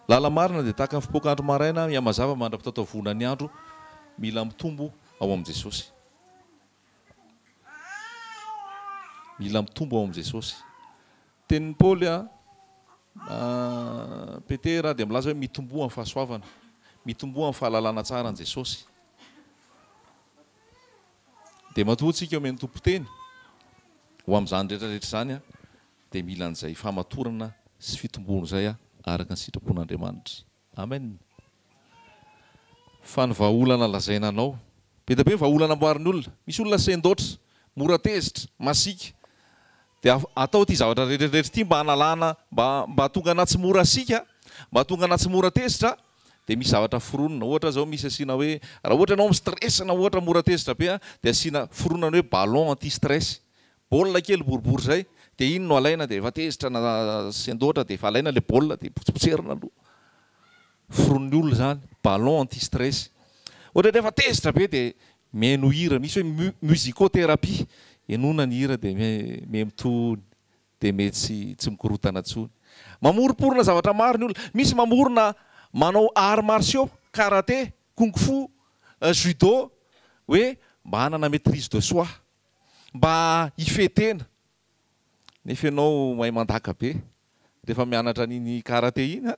Lala marina dia tahaka ny fipoaka andro maraina mihamazava mandra-pitao vonany andro mila mitombo ao amin'i Jesosy. Mila mitombo ao amin'i Jesosy. Tenin'ny Paoly Petera dia milaza hoe mitomboa amin'ny fahasoavana, mitomboa amin'ny fahalalana tsara an'i Jesosy. Dia matoa tsika eo amin'ny tompon-teny ho amin'izany rehetrarehetra izany dia mila an'izay famatorana sy fitomboana izay araka ny sitrapon'Andriamanitra. Amen. Fa ny vahaolana lazaina anao, be dia be ny vahaolana amboarin'ny olona. Misy olona sen-doatra, mora tezitra, masika. Dia atao ty zavatra rehetrarehetra ty mba hanalana, mba tonga anaty tsy mora asika, mba tonga anaty tsy mora tezitra, dia misy zavatra foronina. Ohatra zao misy asiana hoe, raha ohatra ianao mistress na ohatra mora tezitra be, dia asiana foronina hoe ballon anti-stress. Baolina kely boribory zay, dia iny no alaina dia efa tezitra na sen-doatra dia efa alaina ilay baolina dia potsipotserina aloha. Foron'ny olona zany, ballon anti-stress. Ohatra rehefa tezitra be dia mihaino hira, misy hoe musicothérapie. Enona ny hira dia mitony dia mety tsy mikorotana intsony. Mamoroporona zavatra maro ny olona. Misy mamorona manao arts martiaux, karaté, kung fu, judo, hoe mba hanana maîtrise de soi, mba hifetena. Nefa ianao mahay mandaka be, rehefa mianatra an'iny karaté iny,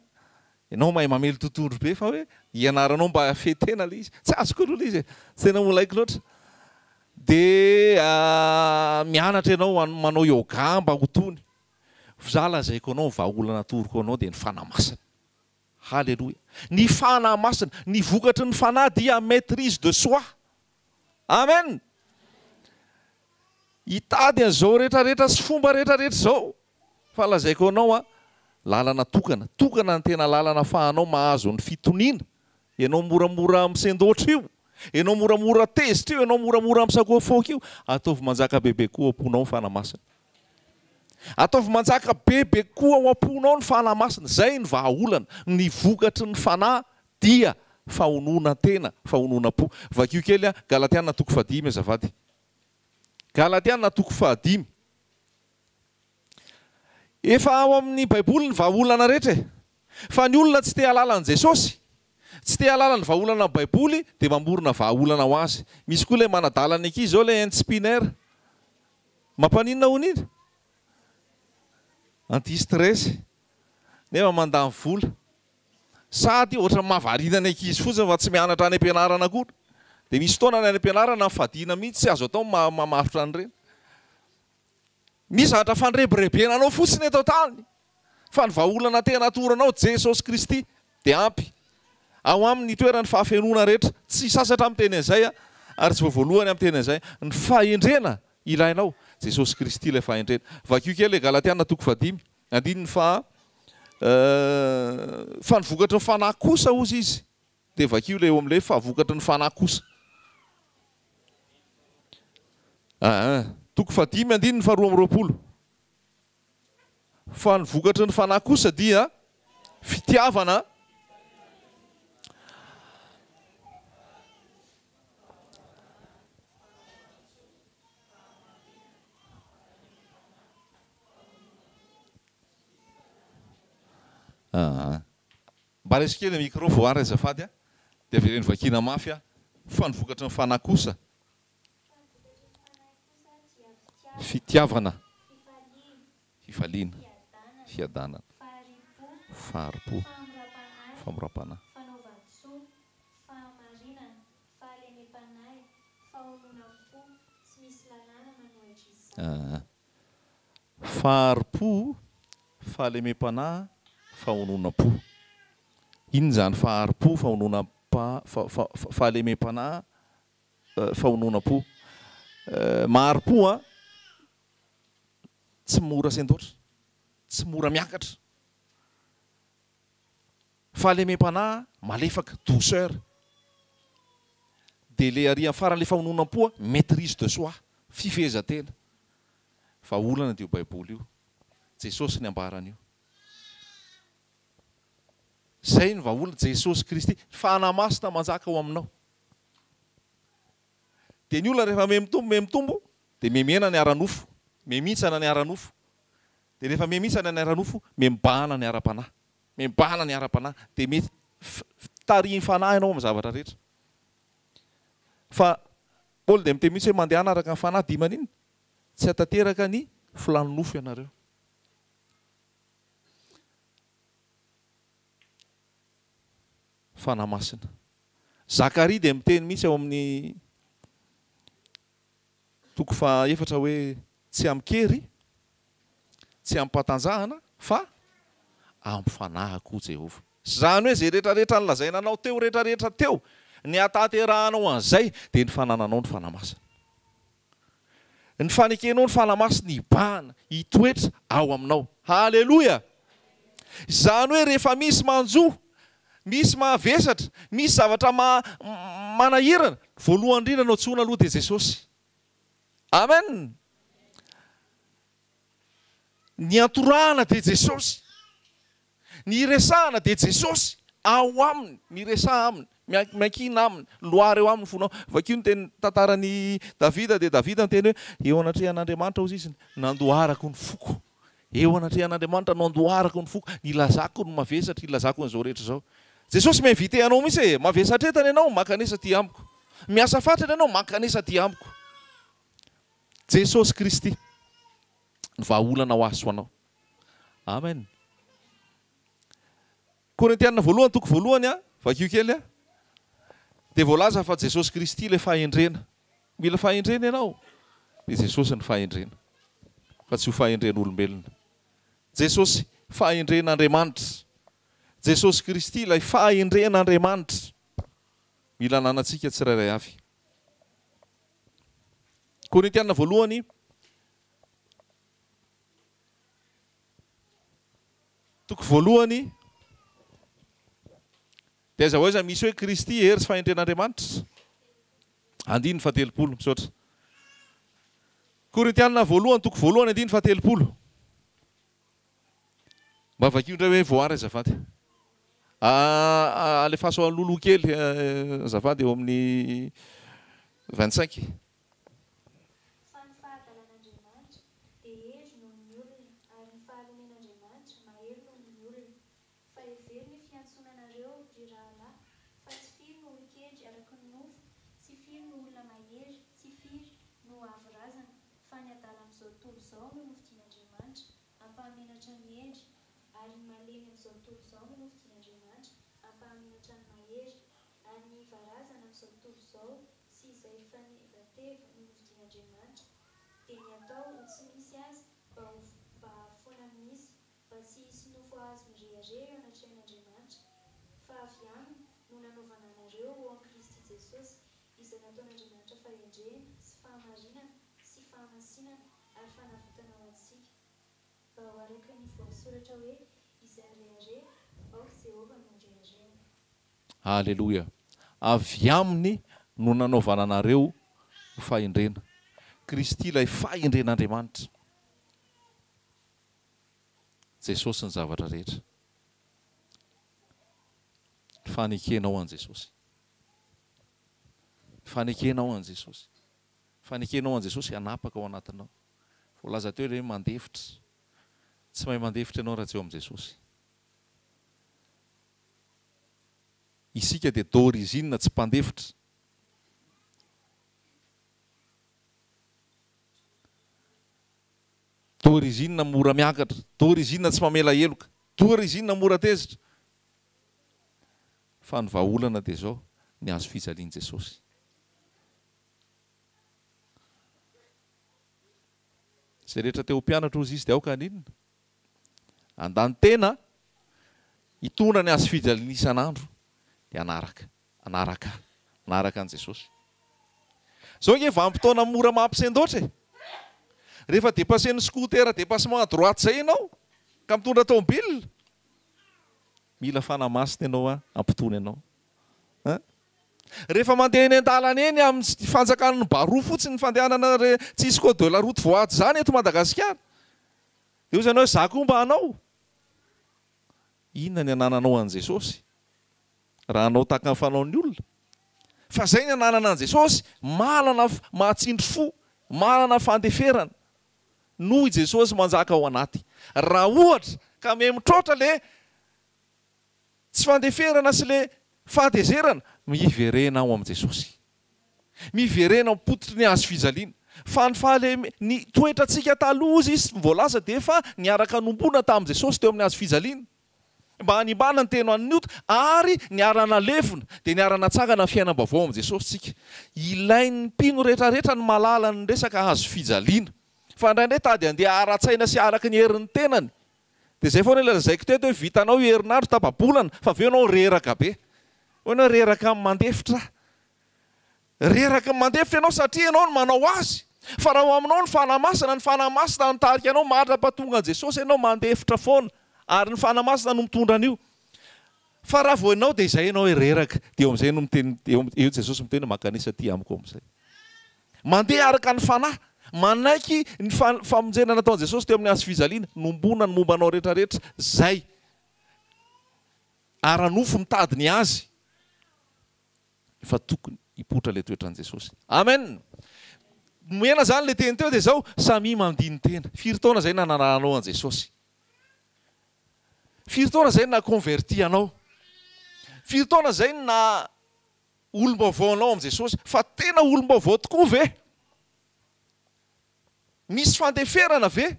ianao mahay mamely tontondro be fa hoe ianaranao mba fetena ilay izy. Tsy azoko aloha ilay izy, tsy tena molaiko loatra. Dia mianatra ianao manao yoga mba ho tony. Za lazaiko anao ny vahaolana atoroko anao dia ny fanahy masina. Halleloja. Ny fanahy masina, ny vokatry ny fanahy dia maîtrise de soi. Amen. Hitady an'izao rehetrarehetra sy fomba rehetrarehetra izao. Fa lazaiko anao lalana tokana. Tokana ny tena lalana ahafahanao mahazo ny fitoniana. Ianao moramora misendoatra io. Ianao moramora tezitra io, ianao moramora misakoafoaka io, ataovy manjaka bebe koa amponao ny fanahy masina. Ataovy manjaka bebe koa ao amponao ny fanahy masina. Zay ny vahaolana, ny vokatry ny fanahy dia fahonona tena, fahonona-po. Vakio kely Galatiana 5 azavady. Galatiana 5. Efa ao amin'ny Baiboly ny vahaolana rehetra. Fa ny olona tsy te halala an' Jesosy, tsy te halala ny vahaolana amin'ny Baiboly dia mamorona vahaolana ho azy. Misy koa ilay manadalana ankizy zao ilay anti-spinner. Mampaninona ho niny? Anti-stress. Nefa mandany vola. Sady ohatra mahavariana ny ankizy fotsiny fa tsy mianatra any am-pianarana koa. Dia misy fotoana any am-pianarana fadina mihitsy tsy azo atao mamarotra an'ireny. Misy zavatra fandrebirebena anao fotsiny eto tany. Fa ny vahaolana tena atoranao Jesosy Kristy dia ampy. Ao amin'ny toerany fahafenona rehetra. Tsy sasatra amin'ny teny an'izay ary tsy voavoalohany amin'ny teny an'izay. Ny fahendrena ilainao. Jesosy Kristy ilay fahendrena. Vakio kely Galatiana 5. Andininy fa ny vokatry ny fanahy kosa ozy izy. Dia vakio ilay eo amin'ilay fa vokatry ny fanahy kosa. 5 andininy fa 2:20. Fa ny vokatry ny fanahy kosa dia fitiavana, mba resy kely micro voary azafady dia avereny vakina mafy fa ny vokatry ny fanahy kosa fitiavana, fifaliana, fiadanana, faharipo, famorapana, faharipo, fahalemem-panahy, fahonona-po. Iny zany faharipo, fahalemem-panahy, fahonona-po. Maharipo tsy mora sen-doatra, tsy mora miakatra. Fahalemem-panahy malefaka, douceur. Dia ilay ary amin'ny farany ilay fahonona-po maîtrise de soi, fifehezan-tena. Vahaolana dia io Baiboly io. Jesosy ny ambaran'io. Zay ny vahaolana Jesosy Kristy. Fanahy masina manjaka ao aminao. Dia ny olona rehefa mitombo dia memena ny ara-nofo, memitsana ny ara-nofo. Dia rehefa memitsana ny ara-nofo, membahana ny ara-panahy. mibahana ny ara-panahy dia mety tariny fanahy ianao amin'ny zavatra rehetra. Fa Paoly dia miteny mihitsy hoe mandeha anaraka ny fanahy diman'iny tsy hatateraka ny filanonofo ianareo. Fanahy masina. Zakaria dia miteny mihitsy ao amin'ny toko faha-efatra hoe tsy amikery, tsy ampatanjahana fa ampifanahy koa Jehovah. Zany hoe zay rehetrarehetra nylazainanao teo rehetrarehetra teo, ny ataterahanao an'izay dia ny fanananao ny fanahy masina. Ny fanekenao ny fanahy masina hibahana, hitoetra ao aminao. Haleloia! Zany hoe rehefa misy manjo, misy mahavesatra, misy zavatra manahirana, voalohany indrindra no antsoina aloha dia Jesosy. Amen. Ny antorahana dia Jesosy. Ny resahana dia Jesosy. Ao aminy, miresaha aminy, miankina aminy, loara eo aminy fonao. Vakio ny teny tantaran'ny Davida dia Davida ny teny hoe eo anatrehan'Andriamanitra ozy izy nandoharako ny foko. Eo anatrehan'Andriamanitra nandoharako ny foko. Ilazako ny mavesatra, ilazako n'izao rehetra izao. Jesosy miinvite anao mihitsy e, mavesatra etana ianao, mankanesa ty amiko. Miasa fatrana ianao, mankanesa ty amiko. Jesosy Kristy ny vahaolana ho aso anao. Amen. Korintianina voalohany toko voalohany a, vakio kely a, dia voalaza fa Jesosy Kristy ilay fahendrena. Mila fahendrena ianao, dia Jesosy ny fahendrena, fa tsy ho fahendren'olombelona. Jesosy fahendren'Andriamanitra. Jesosy Kristy ilay fahendren'Andriamanitra. Mila nanantsika tsirairay avy. Korintianina voalohany toko voalohany dia aza hoe misy hoe Kristy hery sy fahendren'Andriamanitra. Andiny fahatelopolo misaotra. Korintianina voalohany toko voalohany andiny fahatelopolo. Mba vakio indray hoe voary azafady. Alefaso alolo kely azafady eo amin'ny 25. Haleluia. Avy aminy no nanaovana anareo fahendrena. Kristy ilay fahendren'Andriamanitra. Jesosy ny zavatra rehetra. Fanekenao an Jesosy. Fanekenao an Jesosy. Fanekenao an Jesosy hanapaka ao anatinao. Voalaza teo hoe mandefitra. Tsy mahay mandefitra ianao raha tsy eo amin'i Jesosy. Isika dia d'origine tsy mpandefitra. D'origine mora miakatra, d'origine tsy mamela heloka, d'origine mora tezitra. Fa ny vahaolana dia zao ny azo fijalian'i Jesosy. Izay rehetra teo mpianatra ozy izy dia aoka aninona? Andany tena hitondra ny azo fijaliana isan'andro dia anaraka an'i Jesosy. Zao nge vanim-potoana mora mampisendoatra e. Rehefa dépassé-ny scooter, dépassement à droite zay ianao ka mitondra tômôbila, mila fanahy masina ianao ampitony ianao. Rehefa mandeha eny an-dalana eny amin'ny fanjakan'ny baroa fotsiny ny fandehanana tsisy code de la route voady zany eto Madagasikara. Io zany hoe za koa mba hanao. Inona ny anananao an Jesosy? Raha anao tahaka ny fanaon'ny olona. Fa zay ny ananana an Jesosy, manana mahatsindry fo, manana fandeferana. Noho i Jesosy manjaka ao anaty. Raha ohatra ka mitrotra le tsy fandeferana sy le fahatezerana, miverena ao am' Jesosy. Miverena pototry ny azo fijaliana. Ny toetra antsika taloha izy voalaza dia efa niaraka nombona tamin'i Jesosy teo amin'ny hazo fijaliana. Mba hanimbana ny tena an'nyoto ary niarana levona dia niarana tsangana ny fiainam-baovao amin'i Jesosy tsika. Ilain'ny mpino rehetrarehetra ny malala ny resaka hazo fijaliana. Fa indraindray tady andeha ara-tsaina sy araka ny herin'ny tenany. Dia izay foana ilay zaiko teto hoe vitanao herinandro tapabolana fa aveo anao reraka be. Hoana reraka amin'ny mandefitra. Reraka amin'ny mandefitra ianao satria ianao no manao azy. Fa raha aminao ny fanamasina no mitarika anao mahatrapatonga an'i Jesosy ianao mandefitra foana. Ary ny fanamasina no mitondra an'io. Fa raha vao ianao dia izay ianao hoe reraka. Dia eo amin'izay no miteny, eo Jesosy miteny makanisa aty amiko amin'izay. Mandeha araka ny fanahy. Manaiky ny famonjena nataon'i Jesosy teo amin'ny hazo fijaliana. Nombona ny momba anao rehetrarehetra. Zay. Ara-nofo mitady ny azy. Fa tokony hipotra ilay toetran'i Jesosy. Amen. Mena zany le teny teo dia zao samy mandiny tena. Firy taona zay nanananao an Jesosy. Firy taona zay na konverti anao. Firy taona zay na olom-baovao anao am' Jesosy. Fa tena olom-baovao tokoa ve? Misy fandeferana ve?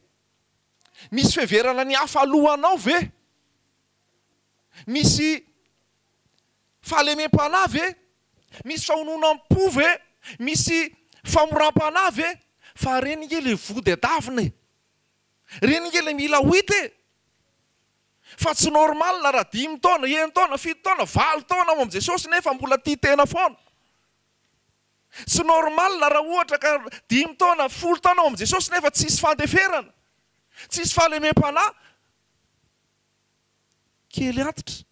Misy feverana ny hafa alohanao ve? Misy fahalemem-panahy ve? Misy fahononam-po ve? Misy famoram-panahy ve? Fa reny nge le vody adavina. Reny nge le mila hoity. Fa tsy normal na raha 5 taona, 1 taona, 7 taona, 8 taona ao am' Jesosy nefa mbola tia tena foana. Tsy normal na raha ohatra ka 5 taona, 10 taona ao am' Jesosy nefa tsisy fandeferana. Tsisy fahalemem-panahy. Kely antitra.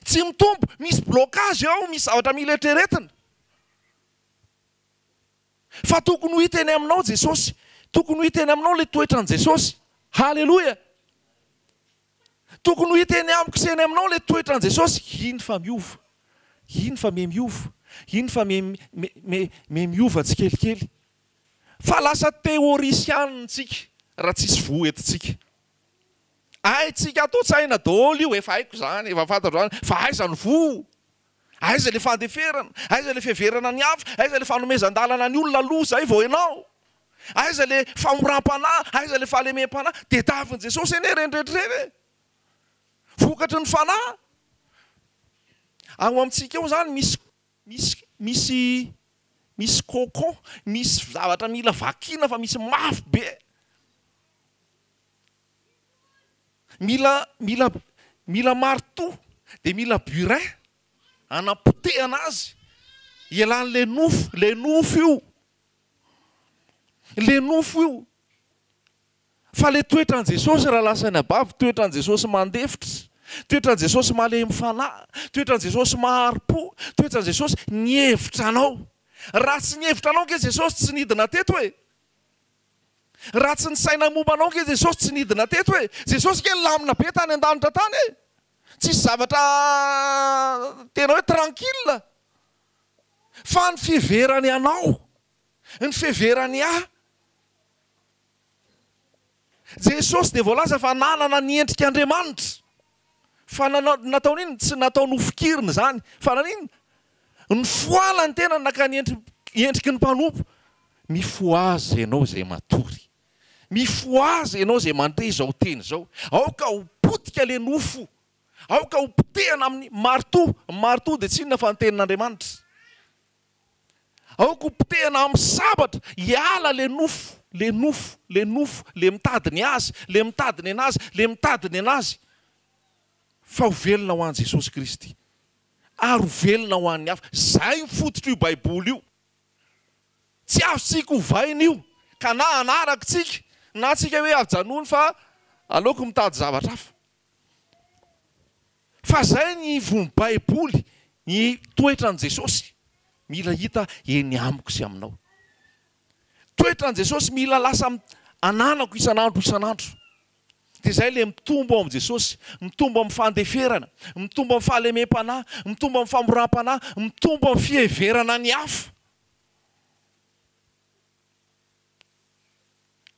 Tsy mitombo, misy blocage ao, misy zavatra mila eritreretina. Fa tokony ho hita eny aminao Jesosy. Tokony ho hita eny aminao le toetran'i Jesosy. Halleluja. Tokony ho hita eny amiko sy eny aminao le toetran'i Jesosy. Iny fa miova. Iny fa miova. Iny fa miova tsikelikely. Fa lasa teorisianitsika raha tsisy voetintsika. Tsika ato tsy haina daholo io, efa haiko zany, efa fantatro zany, fa aiza ny vo? Aiza le fandeferana? Aiza le feverana ny hafa? Aiza le fanomezan-dalana ny olona aloha zay vao ianao? Aiza le famoram-panahy? Aiza le fahalemem-panahy? Dia tavin'i Jesosy eny rendretreny. Vokatry ny fanahy. Ao amintsika eo zany misy cocon, misy zavatra mila vakina fa misy mafy be. Mila marteau dia mila burin anapotehana azy ialan'le nofo, le nofo io. Le nofo io. Fa le toetran'i Jesosy raha lasa ny abavy, toetran'i Jesosy mandefitra, toetran'i Jesosy malemy fanahy, toetran'i Jesosy maharo-po, toetran'i Jesosy nihevitra anao. Raha tsy nihevitra anao ke Jesosy tsy nidina teto hoe. Raha tsy nisaina momba anao ke Jesosy tsy nidina teto hoe. Jesosy ke lamina be tany an-danitra tany e. Tsisy zavatra tena hoe tranquille. Fa ny fiheverany anao, ny fiheverany ahy. Jesosy dia voalaza fa nanana ny endrik'Andriamanitra. Fa nataony iny tsy nataony hofikirina zany. Fa naniny ny foalany tena naka ny endriky ny mpanompo. Mifoazy ianao izay matory. Mifoazy ianao izay mandray izao teny izao. Aoka ho potika le nofo. Aoka ho potehana amin'ny marteau. Marteau dia tsy inona fa ny tenin'Andriamanitra. Aoka ho potehana amin'ny sabatra. Hiala le nofo. Le nofo, le nofo, le mitady ny azy, le mitady ny anazy, le mitady ny anazy. Fa ho velona ho an'i Jesosy Kristy. Ary ho velona ho an'ny hafa. Zay mifototra io baiboly io. Tsy azotsika ho vaina io. Ka na anaraka tsika, na tsika hoe ajanony fa aleoko mitady zavatra hafa. Fa zay ny vom-baiboly, ny toetran'i Jesosy. Mila hita eny amiko sy aminao. Toetran'i Jesosy mila lasa ananako isanandro isanandro. Dia izay le mitombo ao amin'i Jesosy, mitombo amin'ny fandeferana, mitombo amin'ny fahalemem-panahy, mitombo amin'ny famoram-panahy, mitombo amin'ny fiheverana ny hafa.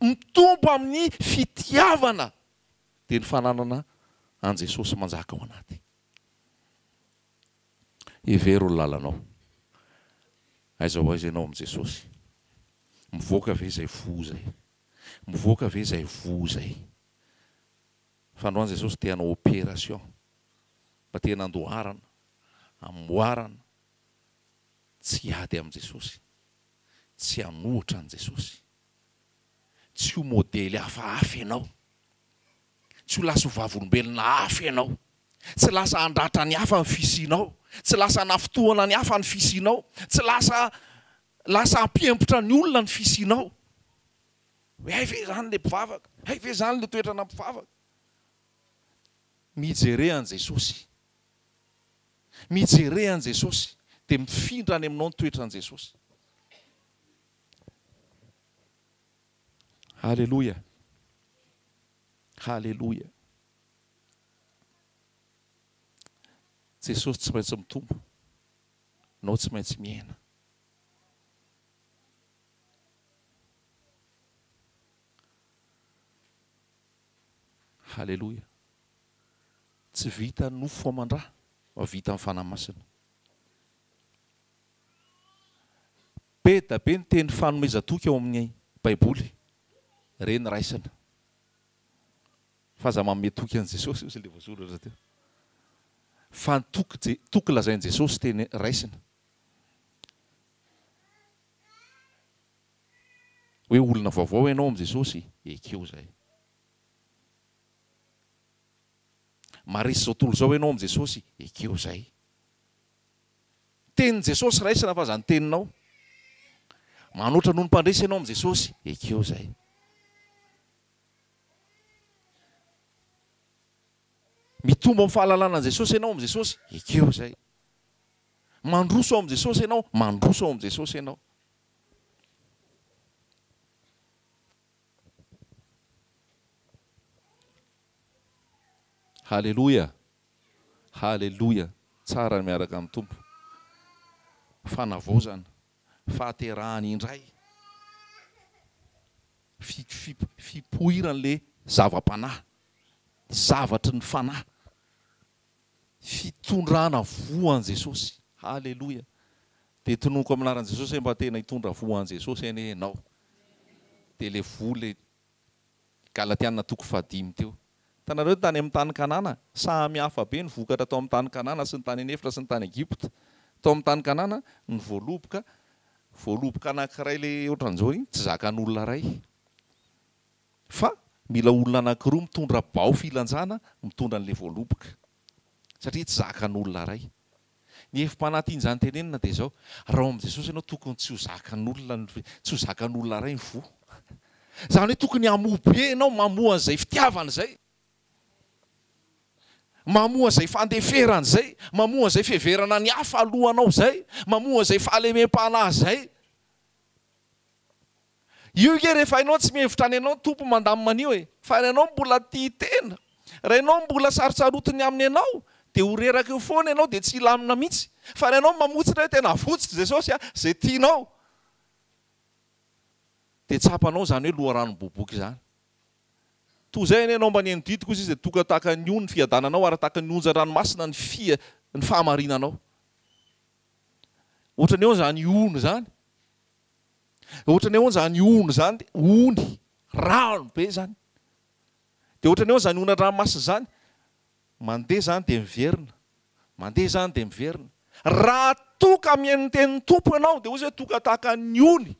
Mitombo amin'ny fitiavana dia ny fananana an Jesosy manjaka ao anaty. Hevery olo lalanao. Aiza ho aiza ianao am Jesosy. Mivoaka ve izay fo zay. Mivoaka ve izay vo zay. Fa androany Jesosy te hanao opération. Mba te hanandoharana, amboarana. Tsy ady am Jesosy. Tsy hanohitra an Jesosy. Tsy ho modely hafahafa ianao. Tsy ho lasa ho vavolombelona hafa ianao. Tsy lasa handratra ny hafa ny fisianao. Tsy lasa nafotohana ny hafa ny fisianao. Tsy lasa hampiempotra ny olona ny fisianao. Hoe hay ve zany le mpivavaka? Hay ve zany le toetrana mpivavaka? Mijere an Jesosy. Mijere an Jesosy. Dia mifindra any aminao ny toetran Jesosy. Halleluja. Halleluja. Jesosy tsy maintsy mitombo. Nao tsy maintsy miaina. Halleluja. Tsy vita nofo amandra, fa vita amin'ny fanahy masina. Be da be ny teny fanomezan-toky ao amin'ny Baiboly. Reny raisina. Fa aza manome toky an Jesosy izy le voasoratra teo. Fa toky lazain Jesosy teny raisina. Hoe olona vaovao ianao am Jesosy, ekeo zay. Marisy zao tontolo zao ianao am Jesosy, ekeo zay. Tenin Jesosy raisina fa zany teninao. Manoatra noho ny mpandresy ianao am Jesosy, ekeo zay. Mitombo amin'ny fahalalana an Jesosy ianao am Jesosy, ekeo zay. Mandroso am Jesosy ianao, mandroso am Jesosy ianao. Halleluja. Halleluja. Tsara ny miaraka amin'ny tompo. Fanavozana, fahaterahany indray. Fipoiran'le zava-panahy. Zavatry ny fanahy. Fitondrana voa an Jesosy. Halleluja. Dia tonoko aminaran Jesosy mba tena hitondra voa an Jesosy eny ianao. Dia le vola Galatiana toko 5 teo. Tanareo tany amin'ny tany Kanana, samy hafa be ny vokatra tao amin'ny tany Kanana sy ny tany Enefitra sy ny tany Egypta. Tao amin'ny tany Kanana ny voaloboka anankiray le ohatran'izao iny tsy zakan'olona ray. Fa mila olona anankiroa mitondra bao filanjana mitondra an'le voaloboka. Satria tsy zakan'olona ray. Ny efim-panahy tian'izany tenenina dia izao, raha am Jesosy ianao tokony tsy ho zakan'olona ray ny vo. Zany hoe tokony hamoha be ianao mamoha an'izay fitiavana izay. Mamoha izay fandeferana izay, mamoha izay fiheverana ny hafa alohanao izay, mamoha izay fahalemem-panahy izay. Io ke rehefa ianao tsy mihevitra any ianao tompo mandaminan'io e, fa ianao mbola tia tena, raha ianao mbola sarotsarotiny aminy ianao, dia ho reraka eo foana ianao dia tsy hilamina mihitsy. Fa ianao mamotsina hoe tena votsika Jesosy izay tianao, dia tsapanao zany hoe loharano boboka izany. Toy izay ianao mba ny didiko izy dia toka tahaka ny ny fiadananao ary tahaka ny onjan-dranomasina ny fahamarinanao. Ohatrany eo zany ono zany. Ohatrany eo zany ono zany, ony, rano be zany. Dia ohatrany eo zany onan-dranomasina zany, mandeha zany dia miverina. Mandeha zany dia miverina. Raha toka mihaino ny tenin'ny tompo ianao dia ozy hoe toka tahaka ny ony.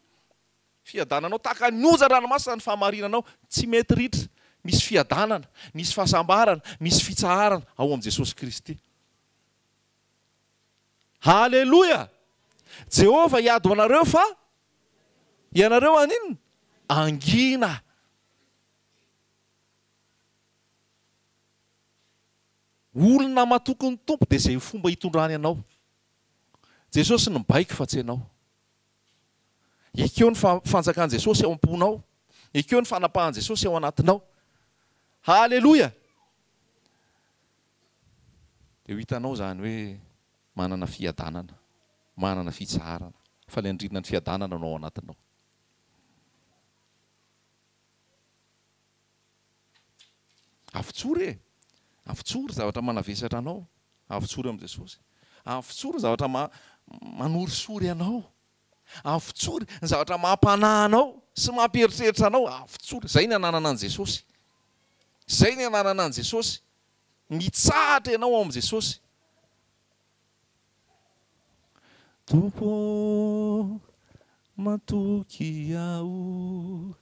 Fiadananao tahaka ny onjan-dranomasina ny fahamarinanao, tsy mety ritra. Misy fiadanana, misy fahasambarana, misy fitsaharana ao am Jesosy Kristy. Halleluja. Jehova hiady ho anareo fa ianareo aninona? Angina. Olona matoky ny tompo dia izay fomba hitondrany anao. Jesosy ny mibaiko fa tsy ianao. Ekeo ny fanjakan Jesosy ao am-ponao. Ekeo ny fanapahan Jesosy ao anatinao. Halleluja. Dia hitanao zany hoe manana fiadanana, manana fitsaharana, fa le andrina ny fiadanana anao anatinao. Avotsory e. Avotsory zavatra manavesatra anao, avotsory am' Jesosy. Avotsory zavatra manorisory anao, avotsory ny zavatra mampanahy anao sy mampieritreritra anao, avotsory. Zay ny ananana an' Jesosy. Zay ny ananana an' Jesosy. Mitsahatra ianao ao am' Jesosy. Tompo matoky aho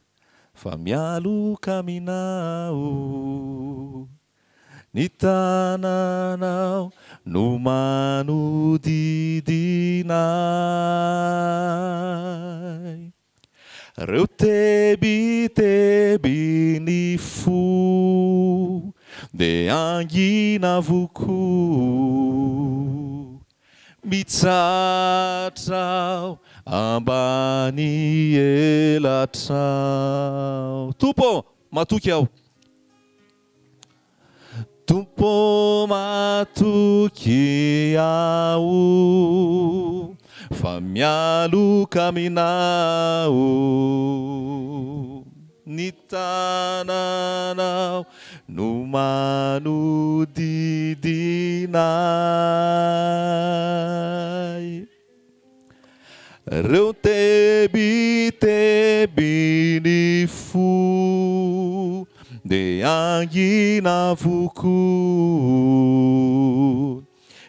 fa mialoka aminao, ny tananao no manodidinay, reo tebiteby ny fo de angina avoko, mitsatrao ambany elatrao. Tompo matoky aho, tompo matoky aho fa mialoka aminao, ny tananao no manodidinay, reo tebiteby ny fo de angina avoko,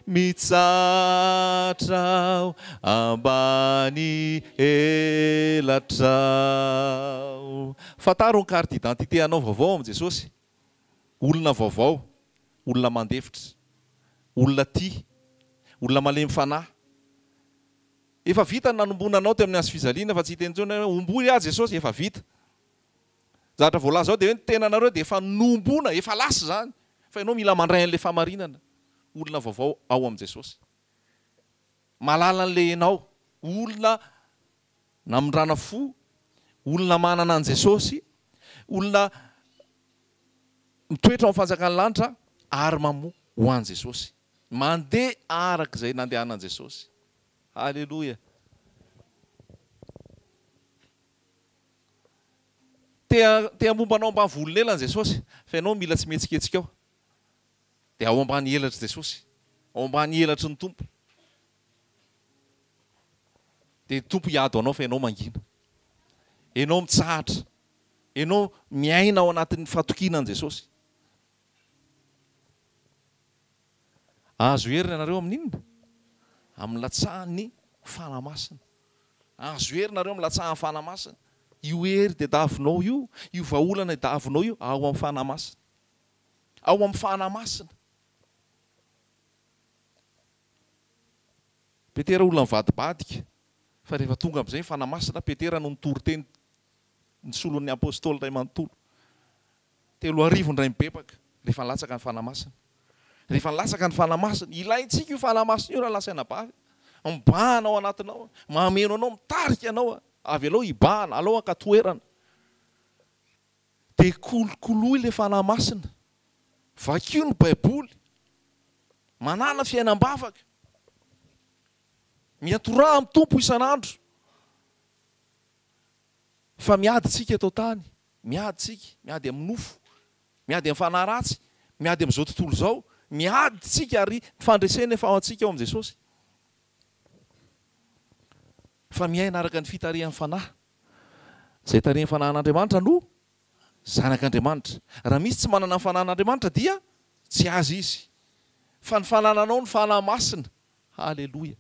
mitsatrao ambany elatrao. Fantaro ny carte d'identité anao vaovao am' Jesosy. Olona vaovao, olona mandefitra, olona tia, olona malemy fanahy. Efa vita nanombona anao teo amin'ny hazo fizaliana, fa tsy hiteny intsony hoe omboy aho Jesosy, efa vita. Zavatra voalaza zao dia hoe ny tenanareo dia efa nombona, efa lasa zany. Fa ianao mila mandray an'ilay famarinana. Olona vaovao ao am' Jesosy. Malala an'le ianao, olona namindrana fo, olona manana an' Jesosy, olona mitoetra ao fanjakany lanitra ary mamoa ho an' Jesosy. Mandeha arak'izay nandehanan' Jesosy. Alléluia. Te momba anao ambany volon'ela an' Jesosy, fa ianao mila tsy mihetsiketsika ao. Dia ao ambany elatry Jesosy, ao ambany elatry ny tompo. Dia tompo hiado anao fa ianao mangina. Ianao mitsahatra. Ianao miaina ao anatin'ny fatokiana an' Jesosy. Azo herina nareo amin'inona? Amin'ny latsahan'ny fanamasina. Azo herinareo amin'ny latsahan'ny fanamasina. Io hery dia davinao io, io vahaolana dia davinao io, ao amin'ny fanamasina. Ao amin'ny fanamasina. Petera olona mivadibadika, fa rehefa tonga amin'izay fanamasina, Petera no nitory teny ny solon'ny apôstôly iray manontolo. 3 ndray mibebaka, rehefa latsaka ny fanamasina. Rehefa latsaka ny fanamasina, ilaintsika io fanamasina io raha lasaina bavy. Mibahana ao anatinao, mameno anao, mitarika anao, avy alao ibahana, alao ankatoerana. Dia kolokoloy ilay fanamasina. Vakio ny Baiboly. Manana fiainam-bavaka. Miatora amin'ny tompo isan'andro. Fa miady tsika eto tany. Miady tsika, miady amin'ny nofo, miady amin'ny fanahy ratsy, miady amin'izao tontolo izao. Miady tsika ary fandresena efa ao antsika ao am' Jesosy. Fa miaina araka ny fitarihan'ny fanahy. Izay tarihan'ny fanahin'Andriamanitra no zanak'Andriamanitra. Raha misy tsy manana ny fanahin'Andriamanitra dia tsy azy izy. Fa ny fanananao ny fanahy masina. Halleloia.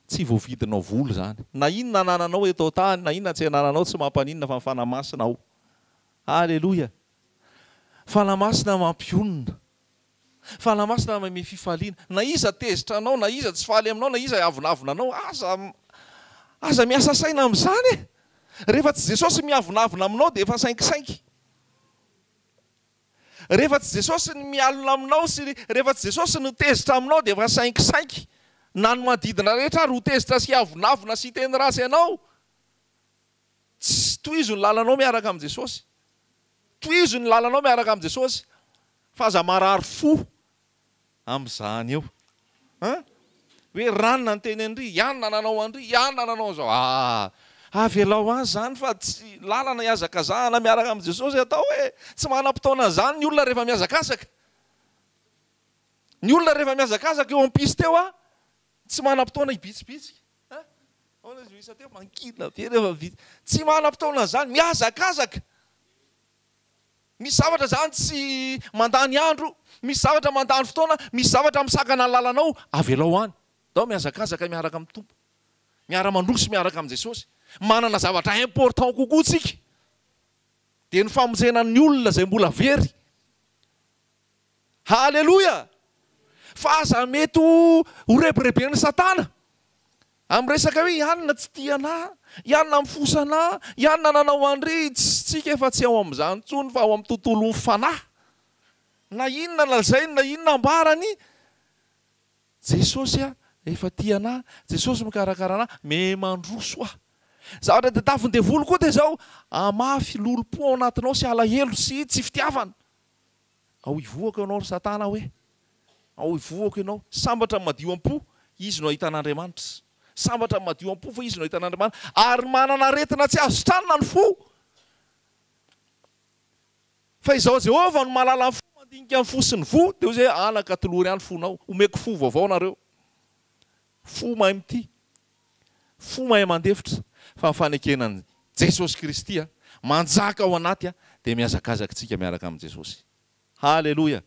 Tsy voavidinao volo zany. Na inona anananao eto tany, na inona tsy anananao tsy mampaninona fa ny fanahy masina ao. Halleloia. Fanahy masina mampionona. Fanahy masina manome fifaliana. Na iza tezitra anao, na iza tsy faly aminao, na iza avonavona anao, aza miasa saina amin'izany. Rehefa tsy Jesosy miavonavona aminao dia efa sainkisainky. Rehefa tsy Jesosy ny mialina aminao sy rehefa tsy Jesosy ny tezitra aminao dia efa sainkisainky. Na ny manodidina rehetra ary ho tezitra sy avonavona sy teny ratsy ianao. Tsy tohizo ny lalanao miaraka amin'i Jesosy. Tohizo ny lalanao miaraka amin'i Jesosy. Fa aza marary fo amin'izany eo. Hoe ranona ny teny andry, ianona nanao andry, ianona nanao zao. Avelao azy zany fa tsy lalana hiazakazahana miaraka amin'i Jesosy atao hoe tsy manam-potoana zany ny olona rehefa miazakazaka. Ny olona rehefa miazakazaka eo ampisy teo a tsy manam-potoana hibitsibitsy. Aona izy isa teo mankina be rehefa vitsy. Tsy manam-potoana zany miazakazaka. Misy zavatra zany tsy mandany andro, misy zavatra mandany fotoana, misy zavatra misakana ny lalanao, avelao any. Dao miazakazaka miaraka amin'ny Tompo. Miara-mandroso miaraka amin'ny Jesosy. Manana zavatra important kokoa tsika. Dia ny famonjenan'ny olona izay mbola very. Halleloja! Fa aza mety ho rebireben'ny Satana. Amin'ny resaka hoe ianona tsy tiana, ianona mifosana, ianona nanao andry, tsika efa tsy ao amin'izany intsony fa ao amin'ny tontolon'ny fanahy. Na inona lazainy, na inona ambarany, Jesosy efa tiana, Jesosy mikarakara anahy, mandroso aho. Zavatra dia tafon-devoly koa dia zao, amafy lolo-po ao anatinao sy alahelo sy tsy fitiavana. Ao ivoaka ianao ry Satana hoe. Ao ivoaka ianao, sambatra madio am-po, izy no ahitan'Andriamanitra. Sambatra madio am-po fa izy no ahitan'Andriamanitra. Ary manana aretina tsy azo tranona ny fo. Fa izao Jehova no malala ny fo, mandinika ny fo sy ny vo, dia zay anaka tolory ihany fonao. Omeko fo vaovao nareo. Fo mahay mity. Fo mahay mandefitra. Fa ny fanekenan'i Jesosy Kristy manjaka ao anaty dia miazakazaka tsika miaraka amin'ny Jesosy. Halleloja.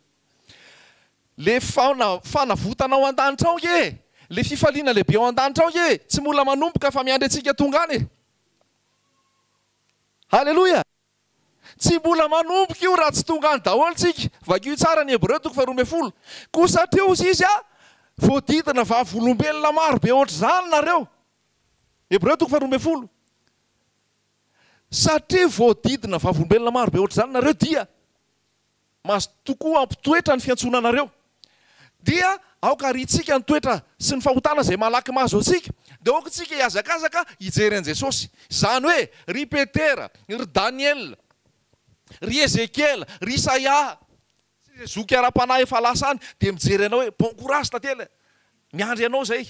Le fanavotana ao an-danitra ao ye. Le fifaliana lehibe ao an-danitra ao ye. Tsy mbola manomboka fa miandry antsika tonga any. Halleloja. Tsy mbola manomboka io raha tsy tonga any daholo tsika. Vakio tsara ny Hebreo 12. Kosa satria izy voadidina vavolombelona maro be ohatr' izany nareo. Hebreo 12. Satria voadidina vavolombelona maro be ohatr' izany nareo dia mas tokoa ampitoetra ny fiantsonanareo. Dia aoka ritsika ny toetra sy ny fahotana izay malaky mahazo antsika. Dia aoka tsika hiazakazaka hijery an'i Jesosy. Izany hoe ry Petera, ry Daniel, ry Ezekiel, ry Isaia, zoky ara-panahy efa lasa any, dia mijery anao hoe bon courage tantely. Miandry anao zay.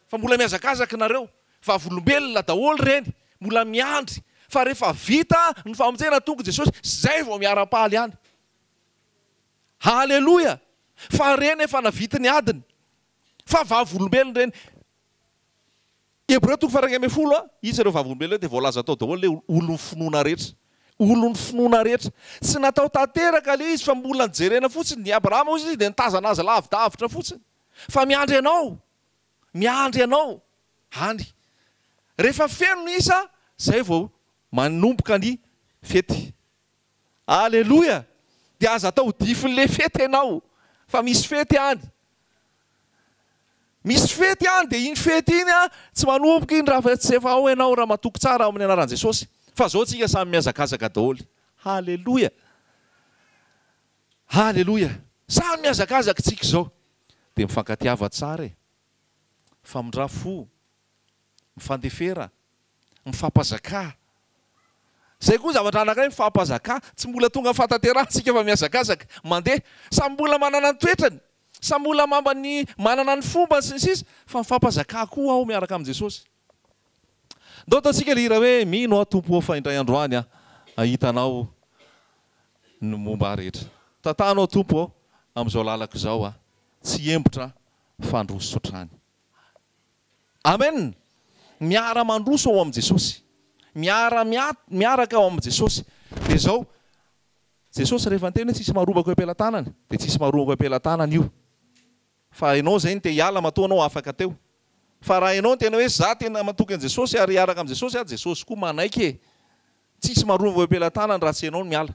Fa mbola miazakazaka nareo. Vavolombelona daholo reny. Mbola miandry. Fa rehefa vita ny famonjena tonga Jesosy, zay vao miara-paly any. Halleloja. Fa reny efa navita ny adiny. Fa vavolombelona reny. Hebreo 12. Izy ireo vavolombelona dia voalaza tao daholo le olon'ny finoana rehetra. Olon'ny finoana rehetra. Tsy natao tanteraka le izy fa mbola nijerena fotsiny. Ny Abrahama izy dia nitazana azy lavidavitra fotsiny. Fa miandry anao. Miandry anao. Any. Rehefa feno ny isa, zay vao manomboka ny fety. Halleloja. Dia aza atao difin'le fety ianao. Fa misy fety any. Misy fety any dia iny fety iny tsy manomboka iny raha tsy efa ao ianao raha matoky tsara amin'ny anaran'i Jesosy. Fa zao tsika samy miazakazaka daholo. Halleloja. Halleloja. Samy miazakazaka tsika zao. Dia mifankatiava tsara e. Famindra fo. Mifandefera. Mifampazaka. Zay koa zavatra anankiray mifampazaka. Tsy mbola tonga amin'ny fatanterantsika fa miazakazaka. Mandeha. Samy mbola manana ny toetrany. Samy mbola manana ny fomba sy ny sisa. Fa mifampazaka koa ao miaraka amin'ny Jesosy. Ndao ataontsika lira hoe mino aho tompo fa indray androany ahitanao ny momba rehetra. Tantanao tompo amin'izao lalako izao tsy embotra fandroso sotrany. Amen. Miara mandroso ao amin'ny Jesosy. Miaraka ao amin'ny Jesosy. Dia zao Jesosy rehefa ny teny hoe tsisy marobaka eo am-pelantanany dia tsisy marobaka eo am-pelantanany io. Fa ianao zay ny te hiala matoa anao afaka teo. Fa raha ianao tena hoe za tena matoky an'i Jesosy ary hiaraka amin'ny Jesosy, Jesosy koa manaiky e. Tsisy marobaka eo am-pelantanany raha tsy ianao no miala.